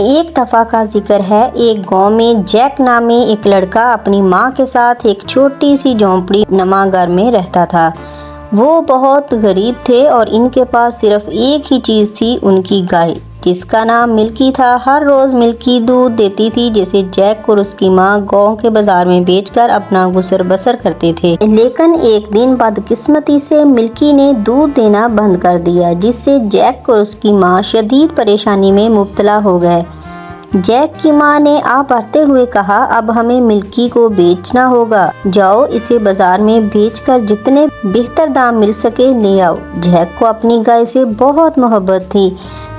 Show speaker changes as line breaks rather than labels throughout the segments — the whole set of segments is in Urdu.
ایک دفعہ کا ذکر ہے، ایک گاؤں میں جیک نامی ایک لڑکا اپنی ماں کے ساتھ ایک چھوٹی سی جھونپڑی نما گھر میں رہتا تھا۔ وہ بہت غریب تھے اور ان کے پاس صرف ایک ہی چیز تھی، ان کی گائے جس کا نام ملکی تھا۔ ہر روز ملکی دودھ دیتی تھی جسے جیک اور اس کی ماں گاؤں کے بازار میں بیچ کر اپنا گزر بسر کرتے تھے۔ لیکن ایک دن بدقسمتی سے ملکی نے دودھ دینا بند کر دیا، جس سے جیک اور اس کی ماں شدید پریشانی میں مبتلا ہو گئے۔ جیک کی ماں نے آہ بھرتے ہوئے کہا، اب ہمیں ملکی کو بیچنا ہوگا، جاؤ اسے بازار میں بیچ کر جتنے بہتر دام مل سکے لے آؤ۔ جیک کو اپنی گائے سے بہت محبت تھی،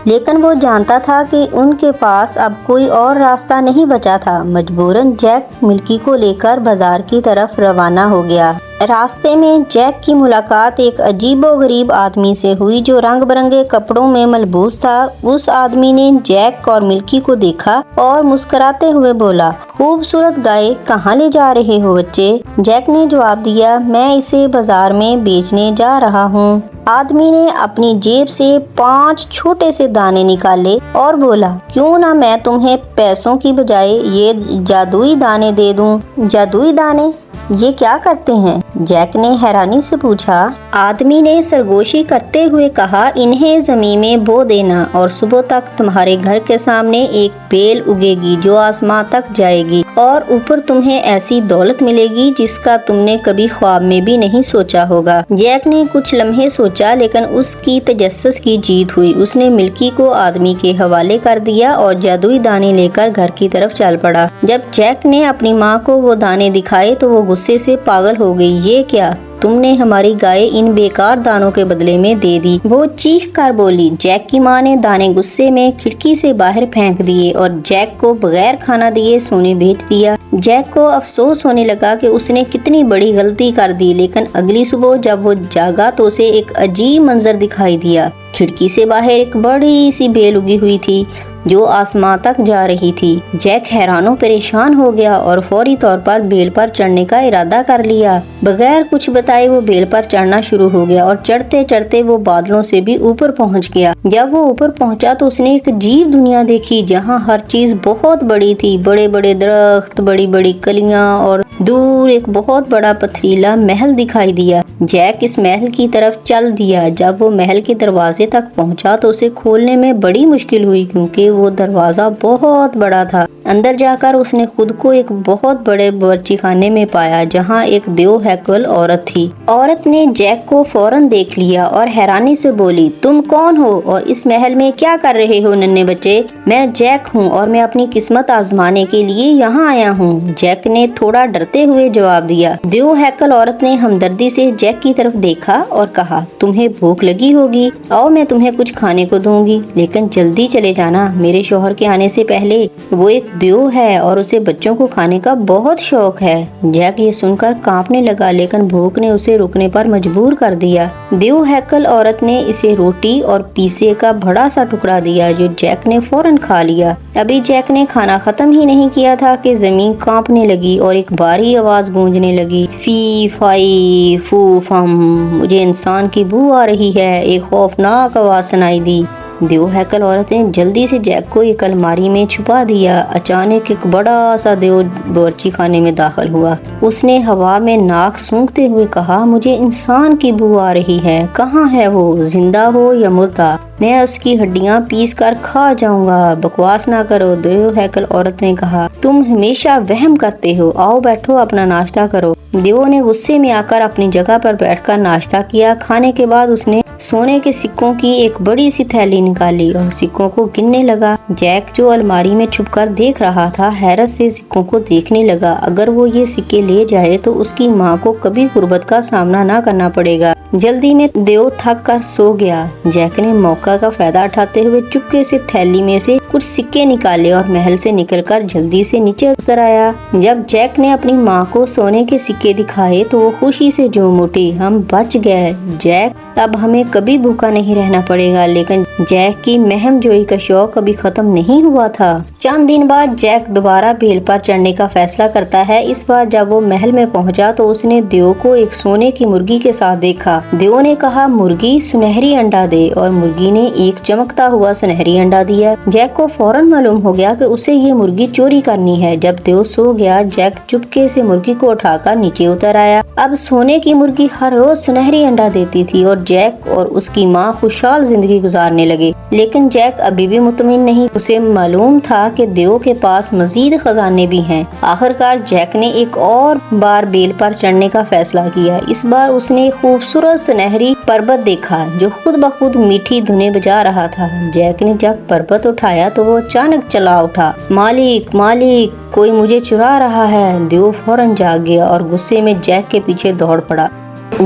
لیکن وہ جانتا تھا کہ ان کے پاس اب کوئی اور راستہ نہیں بچا تھا۔ مجبوراً جیک ملکی کو لے کر بازار کی طرف روانہ ہو گیا۔ راستے میں جیک کی ملاقات ایک عجیب و غریب آدمی سے ہوئی جو رنگ برنگے کپڑوں میں ملبوس تھا۔ اس آدمی نے جیک اور ملکی کو دیکھا اور مسکراتے ہوئے بولا، خوبصورت گائے کہاں لے جا رہے ہو بچے؟ جیک نے جواب دیا، میں اسے بازار میں بیچنے جا رہا ہوں۔ آدمی نے اپنی جیب سے 5 چھوٹے سے دانے نکالے اور بولا، کیوں نہ میں تمہیں پیسوں کی بجائے یہ جادوئی دانے دے دوں؟ جادوئی دانے؟ یہ کیا کرتے ہیں؟ جیک نے حیرانی سے پوچھا۔ آدمی نے سرگوشی کرتے ہوئے کہا، انہیں زمین میں بو دینا اور صبح تک تمہارے گھر کے سامنے ایک بیل اگے گی جو آسمان تک جائے گی اور اوپر تمہیں ایسی دولت ملے گی جس کا تم نے کبھی خواب میں بھی نہیں سوچا ہوگا۔ جیک نے کچھ لمحے سوچا، لیکن اس کی تجسس کی جیت ہوئی۔ اس نے ملکی کو آدمی کے حوالے کر دیا اور جادوئی دانے لے کر گھر کی طرف چل پڑا۔ جب جیک نے اپنی ماں کو وہ دانے دکھائے تو وہ غصے سے پاگل ہو گئی۔ یہ کیا؟ تم نے ہماری گائے ان بیکار دانوں کے بدلے میں دے دی، وہ چیخ کر بولی۔ جیک کی ماں نے دانے غصے میں کھڑکی سے باہر پھینک دیے اور جیک کو بغیر کھانا دیے سونے بھیج دیا۔ جیک کو افسوس ہونے لگا کہ اس نے کتنی بڑی غلطی کر دی، لیکن اگلی صبح جب وہ جاگا تو اسے ایک عجیب منظر دکھائی دیا۔ کھڑکی سے باہر ایک بڑی سی بیل اگی ہوئی تھی جو آسمان تک جا رہی تھی۔ جیک حیران و پریشان ہو گیا اور فوری طور پر بیل پر چڑھنے کا ارادہ کر لیا۔ بغیر کچھ بتائے وہ بیل پر چڑھنا شروع ہو گیا اور چڑھتے چڑھتے وہ بادلوں سے بھی اوپر پہنچ گیا۔ جب وہ اوپر پہنچا تو اس نے ایک عجیب دنیا دیکھی جہاں ہر چیز بہت بڑی تھی، بڑے بڑے درخت، بڑی بڑی کلیاں اور دور ایک بہت بڑا پتھریلا محل دکھائی دیا۔ جیک اس محل کی طرف چل دیا۔ جب وہ محل کے دروازے تک پہنچا تو اسے کھولنے میں بڑی مشکل ہوئی کیونکہ وہ دروازہ بہت بڑا تھا۔ اندر جا کر اس نے خود کو ایک بہت بڑے باورچی خانے میں پایا جہاں ایک دیو ہیکل عورت تھی۔ عورت نے جیک کو فوراً دیکھ لیا اور حیرانی سے بولی، تم کون ہو اور اس محل میں کیا کر رہے ہو ننھے بچے؟ میں جیک ہوں اور میں اپنی قسمت آزمانے کے لیے یہاں آیا ہوں، جیک نے تھوڑا ڈرتے ہوئے جواب دیا۔ دیو ہیکل عورت نے ہمدردی سے جیک کی طرف دیکھا اور کہا، تمہیں بھوک لگی ہوگی، آؤ میں تمہیں کچھ کھانے کو دوں گی، لیکن جلدی چلے جانا، میرے شوہر کے آنے سے پہلے۔ وہ ایک دیو ہے اور اسے بچوں کو کھانے کا بہت شوق ہے۔ جیک یہ سن کر کانپنے لگا، لیکن بھوک نے اسے رکنے پر مجبور کر دیا۔ دیو ہیکل عورت نے اسے روٹی اور پیسے کا بڑا سا ٹکڑا دیا جو جیک نے فوراً کھا لیا۔ ابھی جیک نے کھانا ختم ہی نہیں کیا تھا کہ زمین کانپنے لگی اور ایک بھاری آواز گونجنے لگی، فی فائی فو فم، مجھے انسان کی بو آ رہی ہے۔ ایک خوفناک آواز سنائی دی۔ دیو ہیکل عورت نے جلدی سے جیک کو ایک الماری میں چھپا دیا۔ اچانک ایک بڑا سا دیو باورچی خانے میں داخل ہوا۔ اس نے ہوا میں ناک سونگھتے ہوئے کہا، مجھے انسان کی بو آ رہی ہے، کہاں ہے وہ، زندہ ہو یا مردہ؟ میں اس کی ہڈیاں پیس کر کھا جاؤں گا۔ بکواس نہ کرو، دیو ہیکل عورت نے کہا، تم ہمیشہ وہم کرتے ہو، آؤ بیٹھو اپنا ناشتہ کرو۔ دیو نے غصے میں آ کر اپنی جگہ پر بیٹھ کر ناشتہ کیا۔ کھانے کے بعد اس نے سونے کے سکوں کی ایک بڑی سی تھیلی نکالی اور سکوں کو گننے لگا۔ جیک جو الماری میں چھپ کر دیکھ رہا تھا حیرت سے سکوں کو دیکھنے لگا۔ اگر وہ یہ سکے لے جائے تو اس کی ماں کو کبھی غربت کا سامنا نہ کرنا پڑے گا۔ جلدی میں دیو تھک کر سو گیا۔ جیک نے موقع کا فائدہ اٹھاتے ہوئے چپکے سے تھیلی میں سے کچھ سکے نکالے اور محل سے نکل کر جلدی سے نیچے اتر آیا۔ جب جیک نے اپنی ماں کو سونے کے سکے دکھائے تو وہ خوشی سے جھوم اٹھی، ہم بچ گئے جیک، اب ہمیں کبھی بھوکا نہیں رہنا پڑے گا۔ لیکن جیک کی مہم جوئی کا شوق ابھی ختم نہیں ہوا تھا۔ چند دن بعد جیک دوبارہ بیل پر چڑھنے کا فیصلہ کرتا ہے۔ اس بار جب وہ محل میں پہنچا تو اس نے دیو کو ایک سونے کی مرغی کے ساتھ دیکھا۔ دیو نے کہا، مرغی سنہری انڈا دے، اور مرغی نے ایک چمکتا ہوا سنہری انڈا دیا۔ جیک کو کو فوراً معلوم ہو گیا کہ اسے یہ مرغی چوری کرنی ہے۔ جب دیو سو گیا، جیک چپکے سے مرغی کو اٹھا کر نیچے اتر آیا۔ اب سونے کی مرغی ہر روز سنہری انڈا دیتی تھی اور جیک اور اس کی ماں خوشحال زندگی گزارنے لگے۔ لیکن جیک ابھی بھی مطمئن نہیں، اسے معلوم تھا کہ دیو کے پاس مزید خزانے بھی ہیں۔ آخرکار جیک نے ایک اور بار بیل پر چڑھنے کا فیصلہ کیا۔ اس بار اس نے خوبصورت سنہری پربت دیکھا جو خود بخود میٹھی دھنیں بجا رہا تھا۔ جیک نے جب پربت اٹھایا تو وہ اچانک چلا اٹھا، مالک مالک، کوئی مجھے چرا رہا ہے۔ دیو فوراً جاگ گیا اور غصے میں جیک کے پیچھے دوڑ پڑا۔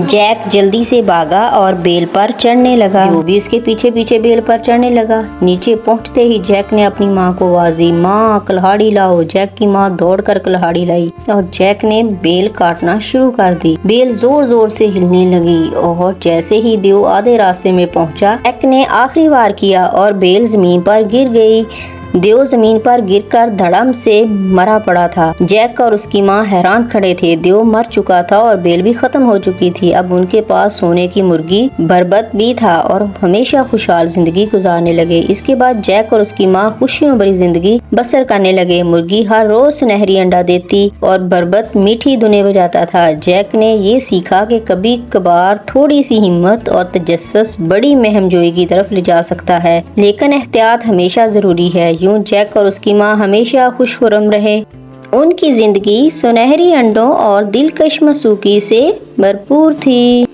جیک جلدی سے بھاگا اور بیل پر چڑھنے لگا۔ دیو بھی اس کے پیچھے پیچھے بیل پر چڑھنے لگا۔ نیچے پہنچتے ہی جیک نے اپنی ماں کو آواز دی، ماں کلہاڑی لاؤ۔ جیک کی ماں دوڑ کر کلہاڑی لائی اور جیک نے بیل کاٹنا شروع کر دی۔ بیل زور زور سے ہلنے لگی اور جیسے ہی دیو آدھے راستے میں پہنچا، جیک نے آخری وار کیا اور بیل زمین پر گر گئی۔ دیو زمین پر گر کر دھڑم سے مرا پڑا تھا۔ جیک اور اس کی ماں حیران کھڑے تھے۔ دیو مر چکا تھا اور بیل بھی ختم ہو چکی تھی۔ اب ان کے پاس سونے کی مرغی بربت بھی تھا اور ہمیشہ خوشحال زندگی گزارنے لگے۔ اس کے بعد جیک اور اس کی ماں خوشیوں بھری زندگی بسر کرنے لگے۔ مرغی ہر روز سنہری انڈا دیتی اور بربت میٹھی دھنیں بجاتا تھا۔ جیک نے یہ سیکھا کہ کبھی کبھار تھوڑی سی ہمت اور تجسس بڑی مہم جوئی کی طرف لے جا سکتا ہے، لیکن احتیاط ہمیشہ ضروری ہے۔ یوں جیک اور اس کی ماں ہمیشہ خوش خرم رہے۔ ان کی زندگی سنہری انڈوں اور دلکش موسیقی سے بھرپور تھی۔